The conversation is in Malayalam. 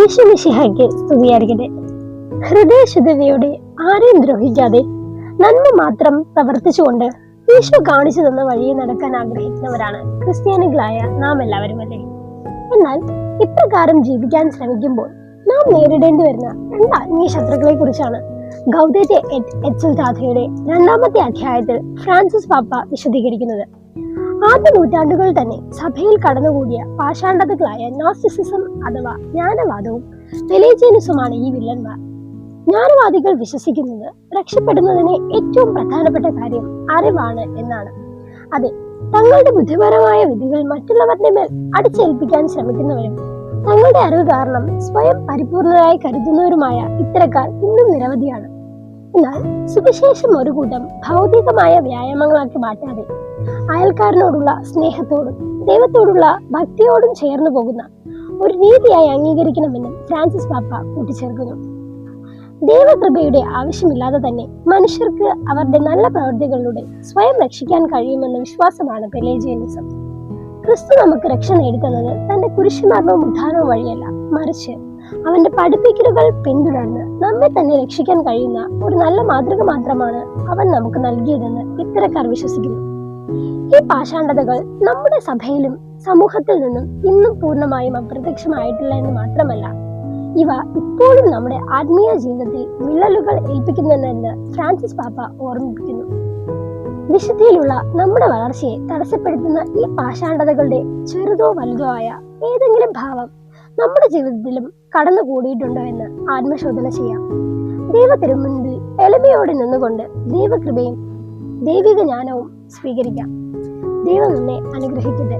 ഈശോമിശിഹായ്ക്ക് സ്തുതിയായിരിക്കട്ടെ. ഹൃദയശുദ്ധതയോടെ ആരെയും ദ്രോഹിക്കാതെ നന്മ മാത്രം പ്രവർത്തിച്ചുകൊണ്ട് ഈശോ കാണിച്ചു തന്ന വഴിയെ നടക്കാൻ ആഗ്രഹിക്കുന്നവരാണ് ക്രിസ്ത്യാനികളായ നാം എല്ലാവരും അല്ലേ. എന്നാൽ ഇപ്രകാരം ജീവിക്കാൻ ശ്രമിക്കുമ്പോൾ നാം നേരിടേണ്ടി വരുന്ന രണ്ട് ആത്മീയ ശത്രുക്കളെ കുറിച്ചാണ് ഗൗദേത്തെ എറ്റ് എക്സൽറ്റാതയുടെ 2-ാമത്തെ അധ്യായത്തിൽ ഫ്രാൻസിസ് പാപ്പ വിശദീകരിക്കുന്നത്. ആദ്യ നൂറ്റാണ്ടുകൾ തന്നെ സഭയിൽ കടന്നുകൂടിയ പാഷാണ്ഡതകളായ നോസ്റ്റിസിസം അഥവാ ജ്ഞാനവാദവും പെലേജിയനിസവുമാണ് ഈ വില്ലന്മാർ. ജ്ഞാനവാദികൾ വിശ്വസിക്കുന്നത് രക്ഷപ്പെടുന്നതിന് ഏറ്റവും പ്രധാനപ്പെട്ട കാര്യം അറിവാണ് എന്നാണ്. അതെ, തങ്ങളുടെ ബുദ്ധിപരമായ വിധികൾ മറ്റുള്ളവരുടെ മേൽ അടിച്ചേൽപ്പിക്കാൻ ശ്രമിക്കുന്നവരും തങ്ങളുടെ അറിവ് കാരണം സ്വയം പരിപൂർണരായി കരുതുന്നവരുമായ ഇത്തരക്കാർ ഇന്നും നിരവധിയാണ്. എന്നാൽ സുവിശേഷം ഒരു കൂട്ടം ഭൗതികമായ വ്യായാമങ്ങളാക്കി മാറ്റാതെ അയൽക്കാരനോടുള്ള സ്നേഹത്തോടും ദൈവത്തോടുള്ള ഭക്തിയോടും ചേർന്നു പോകുന്ന ഒരു രീതിയായി അംഗീകരിക്കണമെന്നും ഫ്രാൻസിസ് പാപ്പ കൂട്ടിച്ചേർക്കുന്നു. ദൈവകൃപയുടെ ആവശ്യമില്ലാതെ തന്നെ മനുഷ്യർക്ക് അവരുടെ നല്ല പ്രവൃത്തികളിലൂടെ സ്വയം രക്ഷിക്കാൻ കഴിയുമെന്ന വിശ്വാസമാണ് പെലേജിയനിസം. ക്രിസ്തു നമുക്ക് രക്ഷ നേടിത്തന്നത് തന്റെ കുരിശുമരണവും ഉദ്ധാനവും വഴിയല്ല, മറിച്ച് അവന്റെ പഠിപ്പിക്കലുകൾ പിന്തുടർന്ന് നമ്മെ തന്നെ രക്ഷിക്കാൻ കഴിയുന്ന ഒരു നല്ല മാതൃക മാത്രമാണ് അവൻ നമുക്ക് നൽകിയതെന്ന് ഇത്തരക്കാർ വിശ്വസിക്കുന്നു. ഈ പാഷാണ്ഡതകൾ നമ്മുടെ സഭയിലും സമൂഹത്തിൽ നിന്നും ഇന്നും പൂർണ്ണമായും അപ്രത്യക്ഷമായിട്ടില്ല എന്ന് മാത്രമല്ല, ഇവ ഇപ്പോഴും നമ്മുടെ ആത്മീയ ജീവിതത്തിൽ വിള്ളലുകൾ ഏൽപ്പിക്കുന്നുണ്ടെന്ന് ഫ്രാൻസിസ് പാപ്പ ഓർമ്മിപ്പിക്കുന്നു. വിശുദ്ധിയിലുള്ള നമ്മുടെ വളർച്ചയെ തടസ്സപ്പെടുത്തുന്ന ഈ പാഷാണ്ഡതകളുടെ ചെറുതോ വലുതോ ആയ ഏതെങ്കിലും ഭാവം നമ്മുടെ ജീവിതത്തിലും കടന്നുകൂടിയിട്ടുണ്ടോ എന്ന് ആത്മശോധന ചെയ്യാം. ദൈവത്തിരുമുൻപിൽ എളിമയോടെ നിന്നുകൊണ്ട് ദൈവകൃപയും ദൈവിക ജ്ഞാനവും സ്വീകരിക്കാം. ദൈവം നമ്മെ അനുഗ്രഹിക്കട്ടെ.